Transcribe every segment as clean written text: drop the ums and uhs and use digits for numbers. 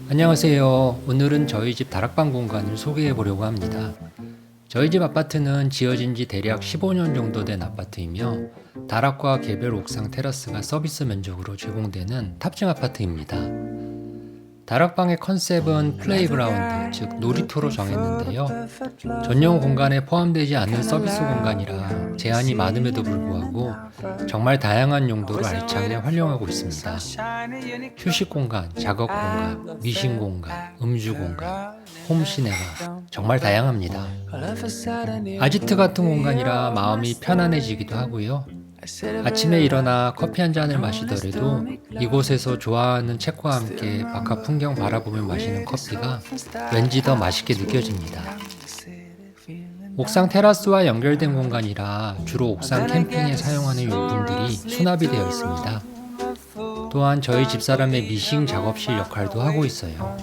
안녕하세요. 오늘은 저희 집 다락방 공간을 소개해 보려고 합니다. 저희 집 아파트는 지어진 지 대략 15년 정도 된 아파트이며 다락과 개별 옥상 테라스가 서비스 면적으로 제공되는 탑층 아파트입니다. 다락방의 컨셉은 플레이그라운드, 즉 놀이터로 정했는데요. 전용 공간에 포함되지 않는 서비스 공간이라 제한이 많음에도 불구하고 정말 다양한 용도로 알차게 활용하고 있습니다. 휴식 공간, 작업 공간, 미신 공간, 음주 공간, 홈시네마 정말 다양합니다. 아지트 같은 공간이라 마음이 편안해지기도 하고요. 아침에 일어나 커피 한 잔을 마시더라도 이곳에서 좋아하는 책과 함께 바깥 풍경 바라보며 마시는 커피가 왠지 더 맛있게 느껴집니다. 옥상 테라스와 연결된 공간이라 주로 옥상 캠핑에 사용하는 용품들이 수납이 되어 있습니다. 또한 저희 집사람의 미싱 작업실 역할도 하고 있어요.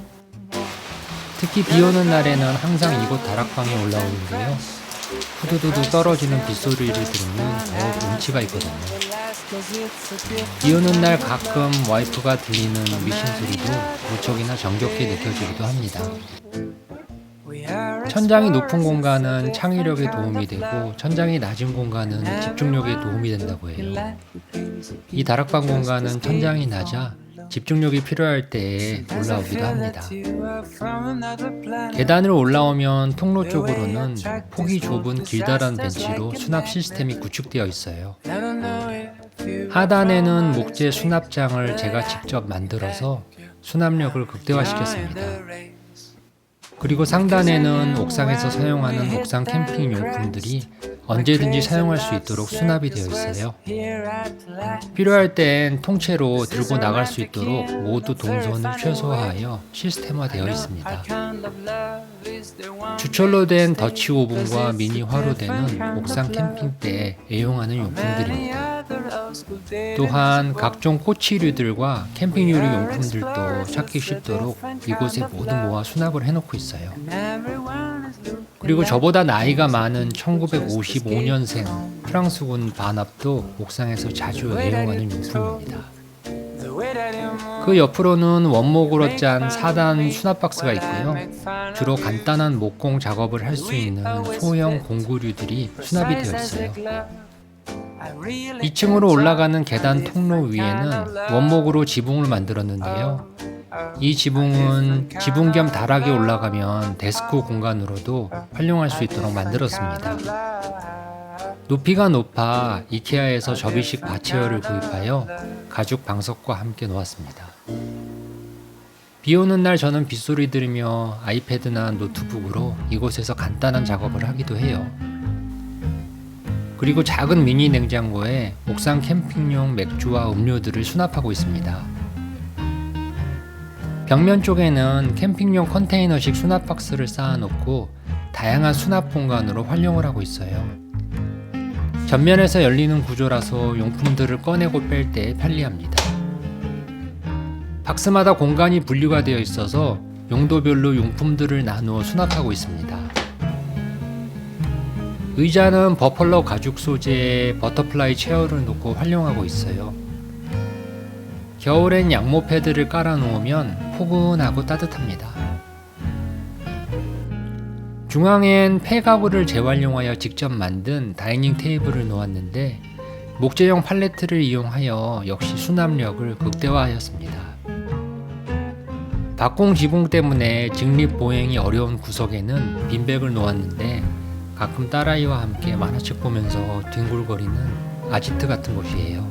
특히 비 오는 날에는 항상 이곳 다락방에 올라오는데요. 후두두두 떨어지는 빗소리를 들으면 더욱 운치가 있거든요. 비 오는 날 가끔 와이프가 들리는 미싱 소리도 무척이나 정겹게 느껴지기도 합니다. 천장이 높은 공간은 창의력에 도움이 되고 천장이 낮은 공간은 집중력에 도움이 된다고 해요. 이 다락방 공간은 천장이 낮아 집중력이 필요할 때에 올라오기도 합니다. 계단을 올라오면 통로 쪽으로는 폭이 좁은 길다란 벤치로 수납 시스템이 구축되어 있어요. 하단에는 목재 수납장을 제가 직접 만들어서 수납력을 극대화시켰습니다. 그리고 상단에는 옥상에서 사용하는 옥상 캠핑 용품들이 언제든지 사용할 수 있도록 수납이 되어 있어요. 필요할 땐 통째로 들고 나갈 수 있도록 모두 동선을 최소화하여 시스템화되어 있습니다. 주철로 된 더치 오븐과 미니 화로대는 옥상 캠핑 때 애용하는 용품들입니다. 또한 각종 꼬치류들과 캠핑 요리 용품들도 찾기 쉽도록 이곳에 모두 모아 수납을 해놓고 있어요. 그리고 저보다 나이가 많은 1955년생 프랑스군 반합도 옥상에서 자주 애용하는 용품입니다. 그 옆으로는 원목으로 짠 4단 수납 박스가 있고요. 주로 간단한 목공 작업을 할 수 있는 소형 공구류들이 수납이 되어 있어요. 2층으로 올라가는 계단 통로 위에는 원목으로 지붕을 만들었는데요. 이 지붕은 지붕 겸 다락에 올라가면 데스크 공간으로도 활용할 수 있도록 만들었습니다. 높이가 높아 이케아에서 접이식 바체어를 구입하여 가죽 방석과 함께 놓았습니다. 비 오는 날 저는 빗소리 들으며 아이패드나 노트북으로 이곳에서 간단한 작업을 하기도 해요. 그리고 작은 미니 냉장고에 옥상 캠핑용 맥주와 음료들을 수납하고 있습니다. 벽면 쪽에는 캠핑용 컨테이너식 수납 박스를 쌓아놓고 다양한 수납 공간으로 활용을 하고 있어요. 전면에서 열리는 구조라서 용품들을 꺼내고 뺄 때 편리합니다. 박스마다 공간이 분류가 되어 있어서 용도별로 용품들을 나누어 수납하고 있습니다. 의자는 버펄러 가죽 소재의 버터플라이 체어를 놓고 활용하고 있어요. 겨울엔 양모 패드를 깔아 놓으면 포근하고 따뜻합니다. 중앙엔 폐가구를 재활용하여 직접 만든 다이닝 테이블을 놓았는데 목재형 팔레트를 이용하여 역시 수납력을 극대화하였습니다. 박공 지붕 때문에 직립 보행이 어려운 구석에는 빈백을 놓았는데 가끔 딸아이와 함께 만화책 보면서 뒹굴거리는 아지트 같은 곳이에요.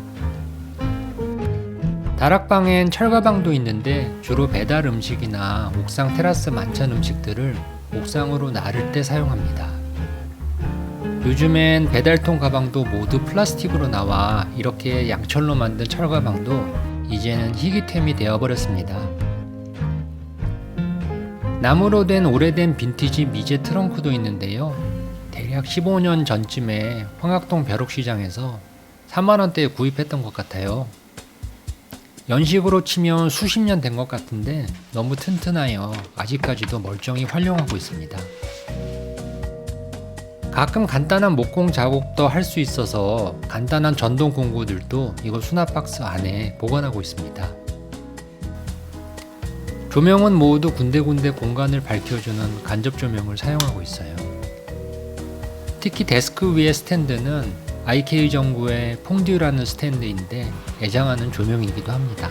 다락방엔 철가방도 있는데 주로 배달 음식이나 옥상 테라스 만찬 음식들을 옥상으로 나를 때 사용합니다. 요즘엔 배달통 가방도 모두 플라스틱으로 나와 이렇게 양철로 만든 철가방도 이제는 희귀템이 되어버렸습니다. 나무로 된 오래된 빈티지 미제 트렁크도 있는데요. 대략 15년 전쯤에 황학동 벼룩시장에서 3만원대에 구입했던 것 같아요. 연식으로 치면 수십 년 된 것 같은데 너무 튼튼하여 아직까지도 멀쩡히 활용하고 있습니다. 가끔 간단한 목공 작업도 할 수 있어서 간단한 전동 공구들도 이거 수납 박스 안에 보관하고 있습니다. 조명은 모두 군데군데 공간을 밝혀주는 간접 조명을 사용하고 있어요. 특히 데스크 위의 스탠드는 IK 정구의 퐁듀라는 스탠드인데 애장하는 조명이기도 합니다.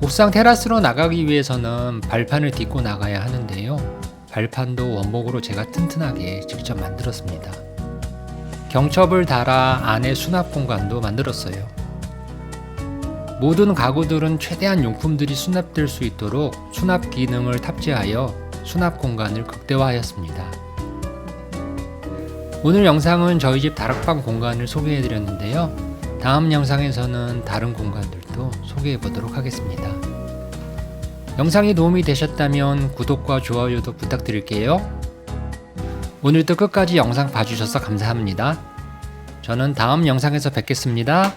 옥상 테라스로 나가기 위해서는 발판을 딛고 나가야 하는데요. 발판도 원목으로 제가 튼튼하게 직접 만들었습니다. 경첩을 달아 안에 수납 공간도 만들었어요. 모든 가구들은 최대한 용품들이 수납될 수 있도록 수납 기능을 탑재하여 수납 공간을 극대화하였습니다. 오늘 영상은 저희 집 다락방 공간을 소개해드렸는데요. 다음 영상에서는 다른 공간들도 소개해보도록 하겠습니다. 영상이 도움이 되셨다면 구독과 좋아요도 부탁드릴게요. 오늘도 끝까지 영상 봐주셔서 감사합니다. 저는 다음 영상에서 뵙겠습니다.